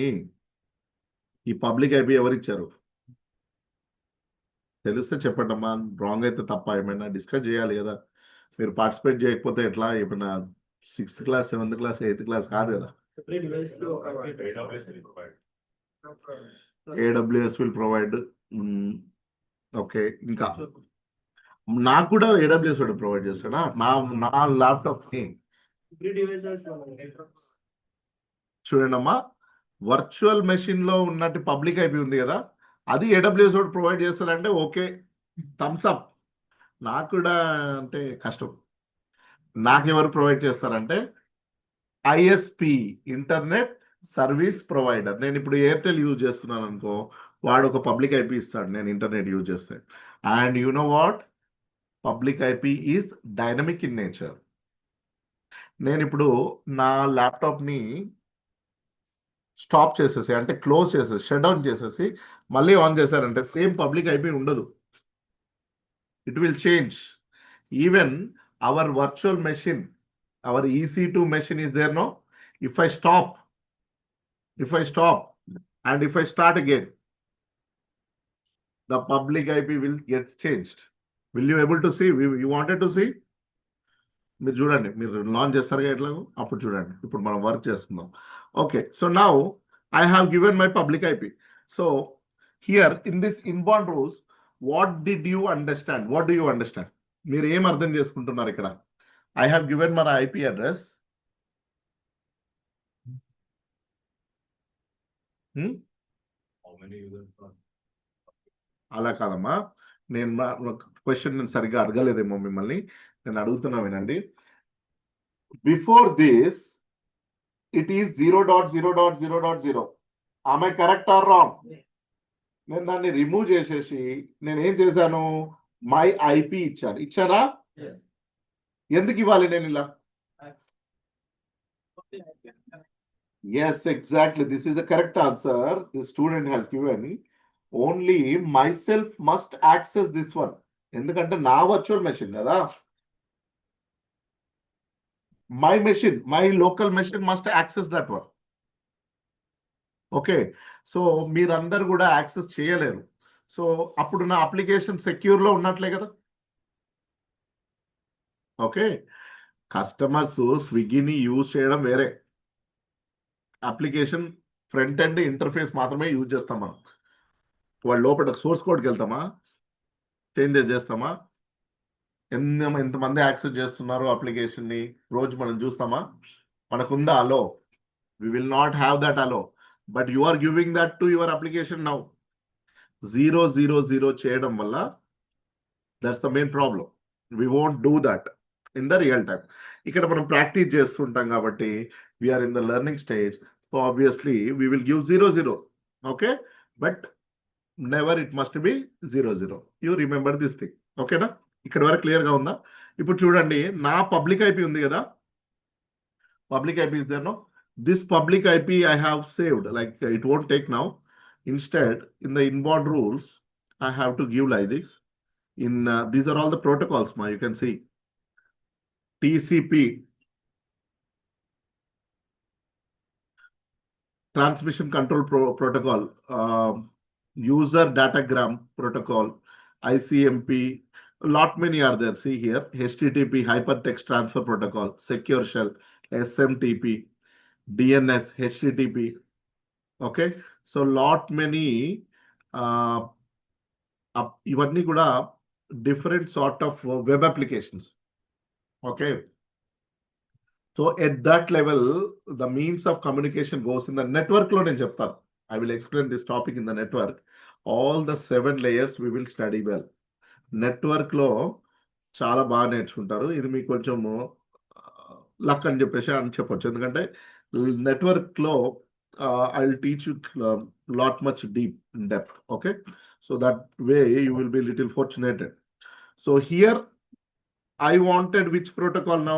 ఈ public IP ఎవరు ఇచ్చారు? తెలిస్తే చెప్పండి అమ్మా. Wrong అయితే తప్ప ఏమైనా డిస్కస్ చేయాలి కదా. మీరు పార్టిసిపేట్ చేయకపోతే ఎట్లా? ఏమైనా 6th class, 7th class, 8th class కాదు కదా. AWS will provide. ఓకే, ఇంకా నాకు కూడా AWS వాడు ప్రొవైడ్ చేస్తాడా? నా ల్యాప్టాప్ చూడండి అమ్మా, వర్చువల్ మెషిన్ లో ఉన్నట్టు పబ్లిక్ ఐపీ ఉంది కదా, అది AWS వాడు ప్రొవైడ్ చేస్తాడంటే ఓకే, థమ్స్ అప్. నాకు కూడా అంటే కష్టం. నాకెవరు ప్రొవైడ్ చేస్తారంటే ISP, ఇంటర్నెట్ సర్వీస్ ప్రొవైడర్. నేను ఇప్పుడు ఎయిర్టెల్ యూజ్ చేస్తున్నాను అనుకో, వాడు ఒక పబ్లిక్ ఐపీ ఇస్తాడు నేను ఇంటర్నెట్ యూజ్ చేస్తే. And you know what? Public IP is dynamic in nature. నేను ఇప్పుడు నా ల్యాప్టాప్ని స్టాప్ చేసేసి అంటే క్లోజ్ చేసేసి షట్ డౌన్ చేసేసి మళ్ళీ ఆన్ చేశారంటే సేమ్ పబ్లిక్ ఐపీ ఉండదు. It will change. Even our virtual machine, our EC2 machine is there, no? If I stop and if I start again, the public IP will get changed. Will you able to see? You wanted to see? మీరు చూడండి, మీరు launch చేస్తారుగా ఎట్లాగో అప్పుడు చూడండి. ఇప్పుడు మనం work చేసుకుందాం. Okay, so now I have given my public IP. So here in this inbound rules, what did you understand? What do you understand? మీరు ఏం అర్థం చేసుకుంటున్నారు ఇక్కడ? I have given my IP address. అలా కాదమ్మా, నేను క్వశ్చన్ నేను సరిగ్గా అడగలేదేమో మిమ్మల్ని. నేను అడుగుతున్నా వినండి. Before this it is 0.0.0.0. Am I correct or wrong? నేను దాన్ని రిమూవ్ చేసేసి నేను ఏం చేశాను? మై ఐపీ ఇచ్చానా? ఎందుకు ఇవ్వాలి నేను ఇలా? Yes, exactly. This is the correct answer. The student has given. Only myself must access this one. ఎందుకంటే నా వర్చువల్ మెషిన్ కదా. My machine, my local machine must access that one. Okay, so మీరందరు కూడా యాక్సెస్ చేయలేరు. So అప్పుడు నా application secure లో ఉన్నట్లే కదా. ఓకే, కస్టమర్స్ స్విగ్గీని యూజ్ చేయడం వేరే, అప్లికేషన్ ఫ్రంట్ ఎండ్ ఇంటర్ఫేస్ మాత్రమే యూజ్ చేస్తాం మనం. వాళ్ళ లోపల సోర్స్ కోడ్కి వెళ్తామా, చేంజెస్ చేస్తామా, ఎంతమంది యాక్సెస్ చేస్తున్నారు అప్లికేషన్ ని రోజు మనం చూస్తామా? మనకుందా allow? We will not have that allow. But you are giving that to your application now. 0.0.0 చేయడం వల్ల that's the main problem. We won't do that in the real time. ఇక్కడ మనం ప్రాక్టీస్ చేస్తుంటాం కాబట్టి we're in the learning stage. So obviously we will give 0.0. Okay, but never it must be 0.0. You remember this thing. ఓకేనా? ఇక్కడ వరకు clear గా ఉందా? ఇప్పుడు చూడండి, నా పబ్లిక్ ఐపీ ఉంది కదా. Public IP is there, no? This public IP I have saved, like it won't take now. Instead, in the inbound rules, I have to give like this. These are all the protocols, you can see. TCP, Transmission Control Protocol, User Datagram Protocol, ICMP, lot many are there. See here, HTTP, Hypertext Transfer Protocol, Secure Shell, SMTP, DNS, HTTP. Okay, so lot many ఇవన్నీ కూడా different sort of web applications. Okay, so at that level the means of communication goes in the network lo నేను చెప్తాను. I will explain this topic in the network. All the 7 layers we will study well. Network లో చాలా బాగా నేర్చుకుంటారు. ఇది మీకు కొంచెం luck అని చెప్పేసి అని చెప్పొచ్చు. ఎందుకంటే నెట్వర్క్ లో I'll teach you lot much deep in depth. Okay, so that way you will be little fortunate. So here I wanted which protocol now?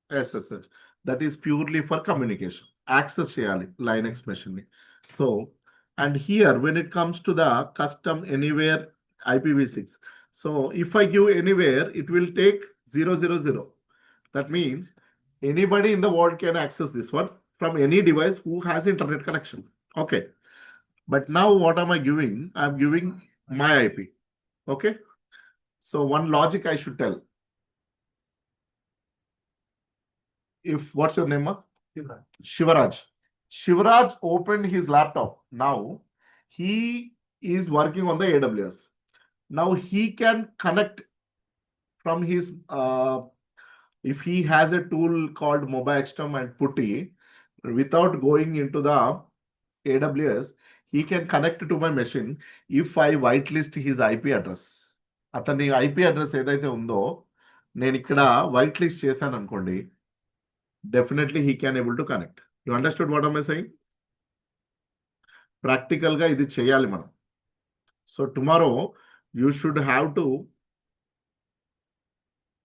SSH. That is purely for communication. Access cheyali Linux machine. So, and here when it comes to the custom anywhere IPv6, so if I give anywhere, it will take 0.0.0. That means anybody in the world can access this one from any device who has internet connection. Okay, but now what am I giving? I'm giving my IP. Okay, so one logic I should tell. If what's your name? Shivaraj. Shivaraj opened his laptop. Now he is working on the AWS. Now he can connect from his if he has a tool called MobiXterm and Putty, without going into the AWS, he can connect to my machine if I whitelist his IP address. అతని IP address ఏదైతే ఉందో నేను ఇక్కడ white list చేశాను అనుకోండి, definitely he can able to connect. You understood what am I saying? Practical గా ఇది చేయాలి మనం. So tomorrow you should have to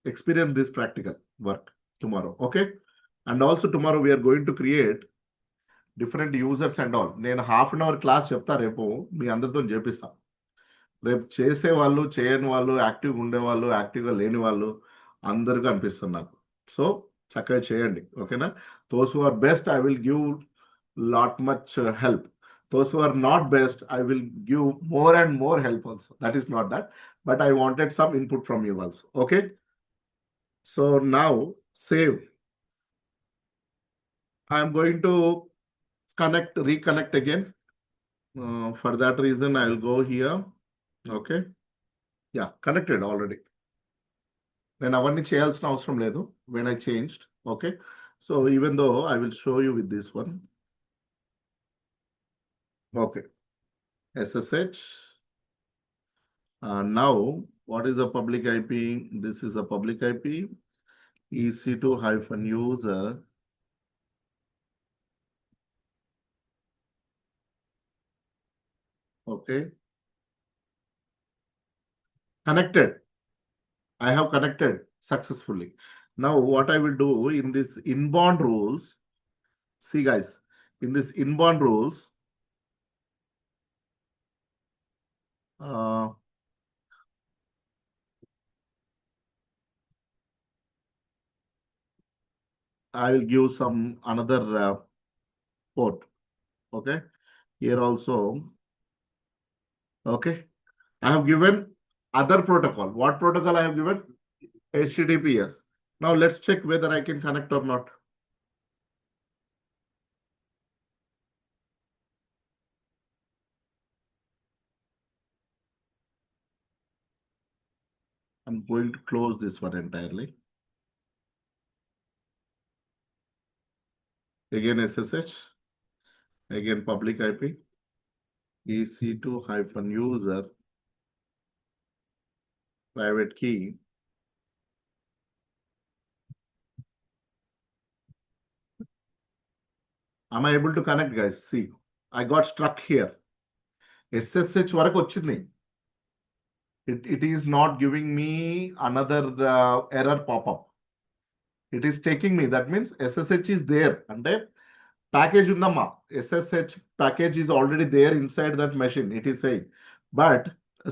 experience this practical work tomorrow. Okay, and also tomorrow we are going to create different users and all. నేను half an hour class చెప్తా రేపు, మీ అందరితో చేపిస్తా. రేపు చేసే వాళ్ళు, చేయని వాళ్ళు, యాక్టివ్గా ఉండేవాళ్ళు, యాక్టివ్గా లేని వాళ్ళు అందరికీ అనిపిస్తుంది నాకు. సో చక్కగా చేయండి, ఓకేనా? Those who are best I will give lot much help. Those who are not best, I will give more and more help also. That is not that, but I wanted some input from you also. Okay. So now save. I am going to reconnect again. For that reason, I will go here. Okay. Yeah, connected already. నేను అవన్నీ చేయాల్సిన అవసరం లేదు when I changed. Okay. So even though I will show you with this one. Okay. SSH. Now, what is the public IP? This is a public IP. EC2-user. Okay. Connected. I have connected successfully. Now, what I will do in this inbound rules, see guys, in this inbound rules, I will give some another port. Okay. Here also, okay. I have given other protocol. What protocol I have given? HTTPS. Now let's check whether I can connect or not. I'm going to close this one entirely. Again SSH. Again public IP. EC2-user. Private key. Am I able to connect, guys? See, I got stuck here. SSH వరకు వచ్చింది. It is not giving me another error pop-up. It is taking me. That means SSH is there. అంటే package undamma. SSH package is already there inside that machine. It is saying. But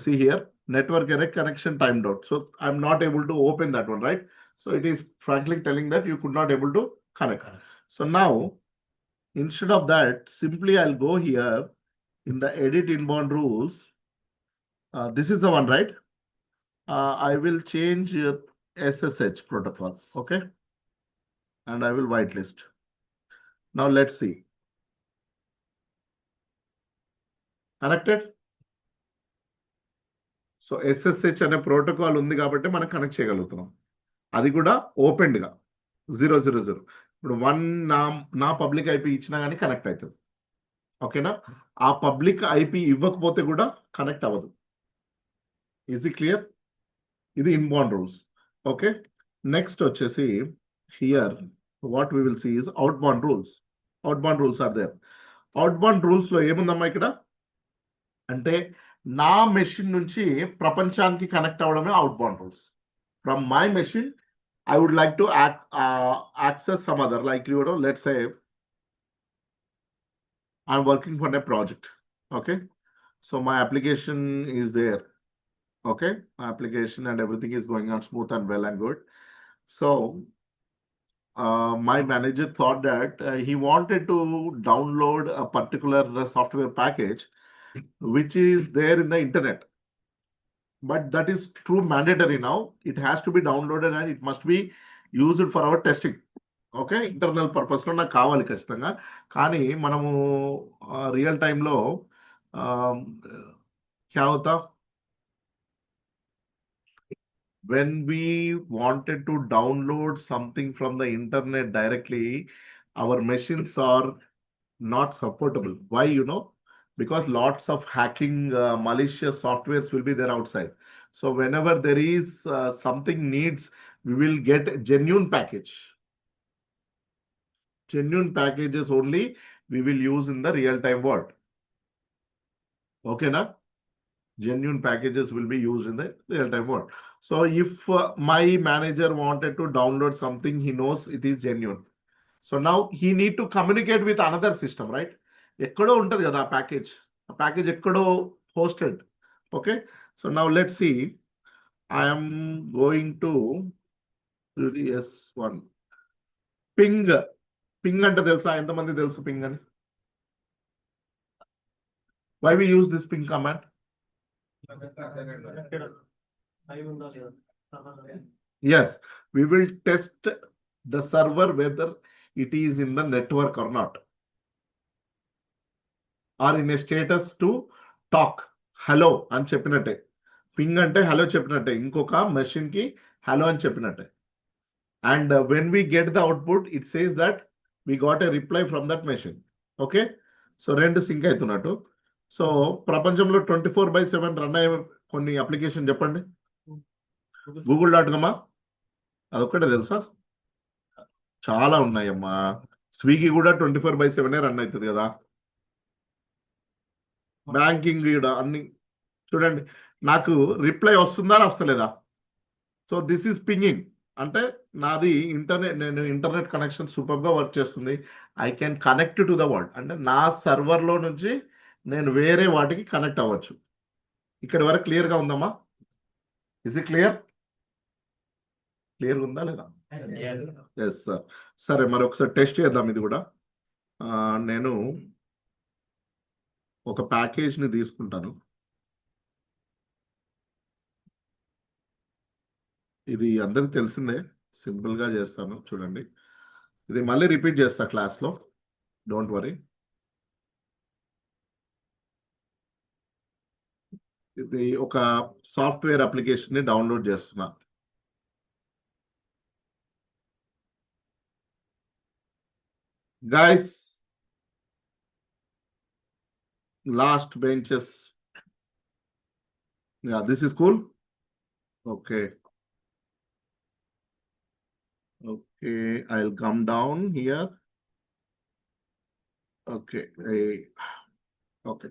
see here, network error connection timed out. So I'm not able to open that one, right? So it is frankly telling that you could not able to connect. So now, instead of that, simply I'll go here in the edit inbound rules. This is the one, right? I will change SSH protocol, okay? And I will whitelist. Now let's see. Connected? So SSH అనే protocol ఉంది కాబట్టి మనం connect చేయగలుగుతున్నాం. అది కూడా ఓపెన్డ్గా 000. ఇప్పుడు 1 నా public IP ఇచ్చినా కానీ కనెక్ట్ అవుతుంది, ఓకేనా? ఆ పబ్లిక్ ఐపీ ఇవ్వకపోతే కూడా కనెక్ట్ అవ్వదు. Is it clear? ఇది ఇన్బౌండ్ రూల్స్. ఓకే, నెక్స్ట్ వచ్చేసి here what we will see is outbound rules. Outbound rules are there. Outbound rules లో ఏముందమ్మా ఇక్కడ అంటే నా మెషిన్ నుంచి ప్రపంచానికి కనెక్ట్ అవ్వడమే out bound rules. From my machine I would like to access some other, like, you know, let's say I'm working for a project. Okay. So my application is there. Okay. My application and everything is going on smooth and well and good. So my manager thought that he wanted to download a particular software package which is there in the internet. But that is true mandatory now. It has to be downloaded and it must be used for our testing. Okay, internal పర్పస్లో నాకు కావాలి ఖచ్చితంగా. కానీ మనము real టైంలో క్యా హోతా, when we wanted to download something from the internet directly, our machines are not supportable. Why? You know, because lots of hacking malicious softwares will be there outside. So whenever there is something needs, we will get genuine package. Genuine packages only we will use in the real-time world. Okay, na? Genuine packages will be used in the real-time world. So if my manager wanted to download something, he knows it is genuine. So now he need to communicate with another system, right? ఎక్కడో ఉంటుంది కదా ఆ package ఎక్కడో hosted. Okay, so now let see. I'm going to S1 ping. Ping అంటే తెలుసా? ఎంతమంది తెలుసు ping అని? Why we use this ping command? Yes, we will test the server whether it is in the network or not, or in a status to talk. Hello అని చెప్పినట్టే. Ping అంటే hello చెప్పినట్టే, ఇంకొక మెషిన్ కి hello అని చెప్పినట్టే. And when we get the output, it says that we got a reply from that machine. Okay, so రెండు sync అవుతున్నట్టు. సో ప్రపంచంలో 24/7 రన్ అయ్యే కొన్ని అప్లికేషన్ చెప్పండి. google.com అదొక్కటే తెలుసా? చాలా ఉన్నాయమ్మా. స్విగ్గీ కూడా 24/7 రన్ అవుతుంది కదా. బ్యాంకింగ్ కూడా అన్ని చూడండి. నాకు రిప్లై వస్తుందా వస్తలేదా? So this is pinging. అంటే నాది నేను ఇంటర్నెట్ కనెక్షన్ సూపర్ గా వర్క్ చేస్తుంది. I can connect to the world. అంటే నా సర్వర్ లో నుంచి నేను వేరే వాటికి కనెక్ట్ అవ్వచ్చు. ఇక్కడ వరకు క్లియర్ గా ఉందమ్మా? Is it clear? క్లియర్ ఉందా లేదా? Yes sir. సరే, మరి ఒకసారి టెస్ట్ చేద్దాం ఇది కూడా. నేను ఒక ప్యాకేజ్ ని తీసుకుంటాను. ఇది అందరికి తెలిసిందే, సింపుల్ గా చేస్తాను చూడండి. ఇది మళ్ళీ రిపీట్ చేస్తా క్లాస్ లో, డోంట్ వరీ. ఇది ఒక సాఫ్ట్వేర్ అప్లికేషన్ ని డౌన్లోడ్ చేస్తున్నా. Guys, last benches. Yeah, this is cool. Okay. Okay, I'll come down here. Okay. Okay.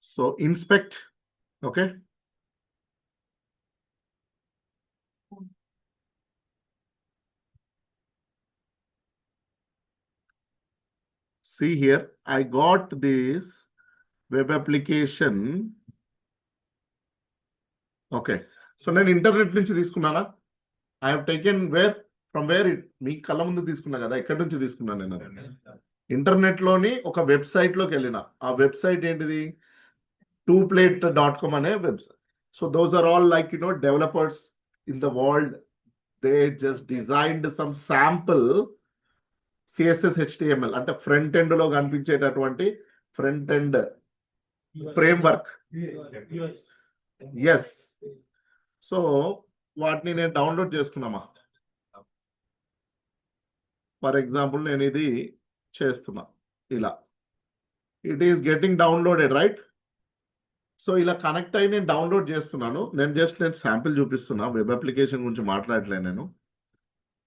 So inspect. Okay. See here, I got this web application. Okay. So నేను internet నుంచి తీసుకున్నానా? I have taken where from where it మీ కళ్ళ ముందు తీసుకున్నా కదా, ఎక్కడి నుంచి తీసుకున్నాను నేను? అది ఇంటర్నెట్ లోని ఒక వెబ్సైట్ లోకి వెళ్ళిన. ఆ వెబ్సైట్ ఏంటిది? twoplate.com అనే website. So those are all like developers in the world. They just designed some sample CSS HTML, అంటే ఫ్రంట్ ఎండ్ లో కనిపించేటటువంటి front end framework. Yes. So వాటిని నేను డౌన్లోడ్ చేసుకున్నామా. ఫర్ ఎగ్జాంపుల్ నేను ఇది చేస్తున్నా ఇలా. It is getting downloaded, right? So ఇలా కనెక్ట్ అయ్యి నేను డౌన్లోడ్ చేస్తున్నాను. నేను శాంపిల్ చూపిస్తున్నా, వెబ్ అప్లికేషన్ గురించి మాట్లాడలే.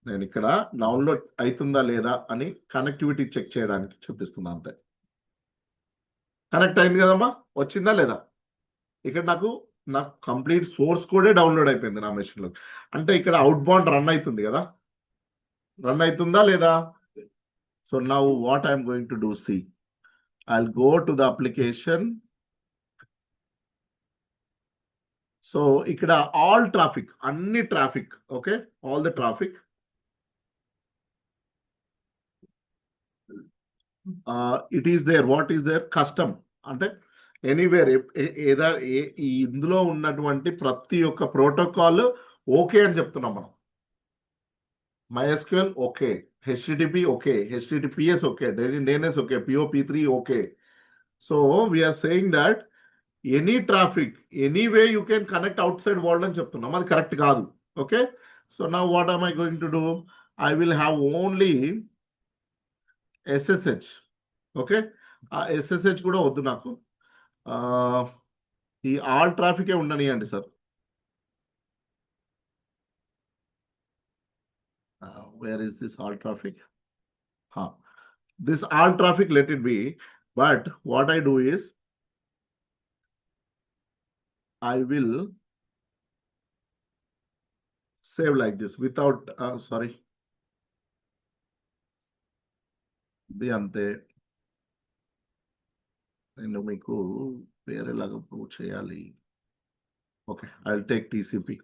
నేను ఇక్కడ డౌన్లోడ్ అవుతుందా లేదా అని కనెక్టివిటీ చెక్ చేయడానికి చూపిస్తున్నా అంతే. కనెక్ట్ అయింది కదమ్మా, వచ్చిందా లేదా? ఇక్కడ నాకు కంప్లీట్ సోర్స్ కోడే డౌన్లోడ్ అయిపోయింది నా మెషిన్ లో. అంటే ఇక్కడ అవుట్ బౌండ్ రన్ అవుతుంది కదా. రన్ అవుతుందా లేదా? So now what I'm going to do, see, I'll go to the application. So ఇక్కడ ఆల్ ట్రాఫిక్, అన్ని traffic. Okay, all the traffic. It is there. What is there? Custom. అంటే anywhere, ఇందులో ఉన్నటువంటి ప్రతి ఒక్క ప్రోటోకాల్ ఓకే అని చెప్తున్నాం మనం. MySQL okay, HTTP okay, HTTPS okay, DNS okay, POP3 okay. So we're saying that any traffic anyway you can connect outside world అని చెప్తున్నాం. అది కరెక్ట్ కాదు. Okay, so now what am I going to do? I will have only SSH. Okay, ఆ SSH కూడా వద్దు నాకు. ఈ all ట్రాఫికే ఉండనియండి sir. Where is this all traffic? This all traffic, let it be. But what I do is I will save like this without sorry. ఇది అంతే. నేను మీకు వేరేలాగా ప్రూవ్ చేయాలి. Okay, I will take TCP.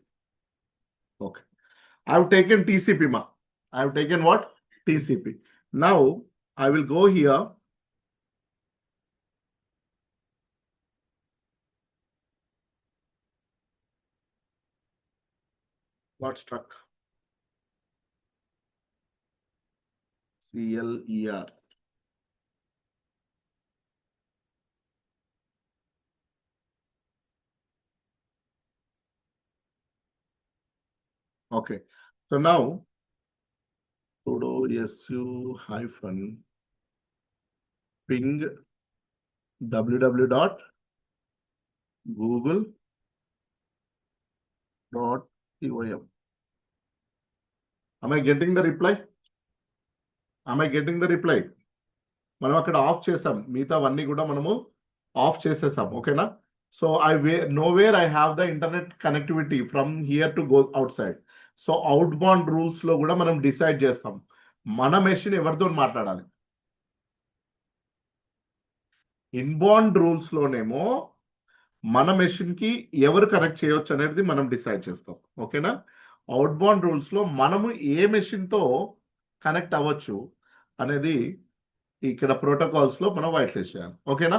Okay, I have taken TCP ma. I have taken what? TCP. Now I will go here. What struck? CLER. Okay. So now sudo su hyphen ping www.google.com. Am I getting the reply? Am I getting the reply? మనం అక్కడ of చేసాం, మిగతావన్నీ కూడా మనము of చేసేసాం. ఓకేనా? So nowhere I have the internet connectivity from here to go out side. So out bound rules లో కూడా మనం డిసైడ్ చేస్తాం మన మెషిన్ ఎవరితో మాట్లాడాలి. ఇన్బౌండ్ రూల్స్ లోనేమో మన మెషిన్ కి ఎవరు కనెక్ట్ చేయొచ్చు అనేది మనం డిసైడ్ చేస్తాం. ఓకేనా? అవుట్ బౌండ్ రూల్స్ లో మనము ఏ మెషిన్ తో కనెక్ట్ అవ్వచ్చు అనేది ఇక్కడ ప్రోటోకాల్స్ లో మనం వైట్ లిస్ట్ చేయాలి. ఓకేనా?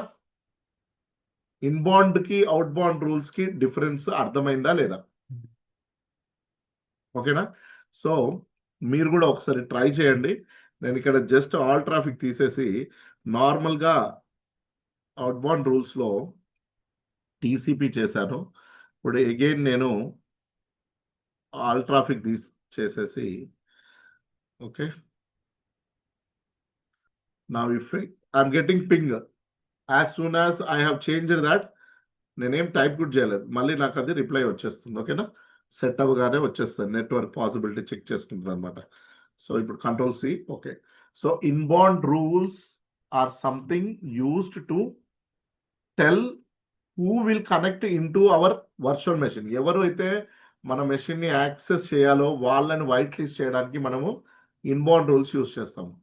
ఇన్బౌండ్ కి అవుట్ బౌండ్ రూల్స్ కి డిఫరెన్స్ అర్థమైందా లేదా? ఓకేనా? సో మీరు కూడా ఒకసారి ట్రై చేయండి. నేను ఇక్కడ జస్ట్ ఆల్ ట్రాఫిక్ తీసేసి నార్మల్ గా అవుట్ బౌండ్ రూల్స్ లో టీసీపీ చేశాను. ఇప్పుడు అగైన్ నేను ఆల్ ట్రాఫిక్ చేసేసి ఓకే, నా if I'm getting ping as soon as I have changed that. నేనేం టైప్ కూడా చేయలేదు, మళ్ళీ నాకు అది రిప్లై వచ్చేస్తుంది. ఓకేనా? సెట్ అవ్వగానే వచ్చేస్తుంది, నెట్వర్క్ పాసిబిలిటీ చెక్ చేసుకుంటుంది అనమాట. సో ఇప్పుడు control C. Okay, so inbound rules are something used to tell who will connect in to our virtual machine. ఎవరు అయితే మన మెషిన్ ని యాక్సెస్ చేయాలో వాళ్ళని వైట్ లిస్ట్ చేయడానికి మనము ఇన్బౌండ్ రూల్స్ యూస్ చేస్తాము.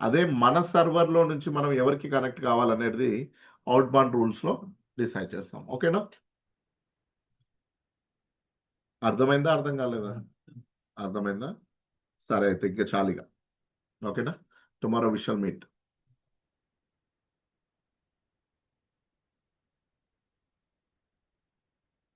అదే మన సర్వర్ లో నుంచి మనం ఎవరికి కనెక్ట్ కావాలనేది అవుట్ బౌండ్ రూల్స్ లో డిసైడ్ చేస్తాం. ఓకేనా? అర్థమైందా? అర్థం కాలేదా? అర్థమైందా? సరే అయితే ఇంకా చాలిగా. ఓకేనా? Tomorrow we shall meet.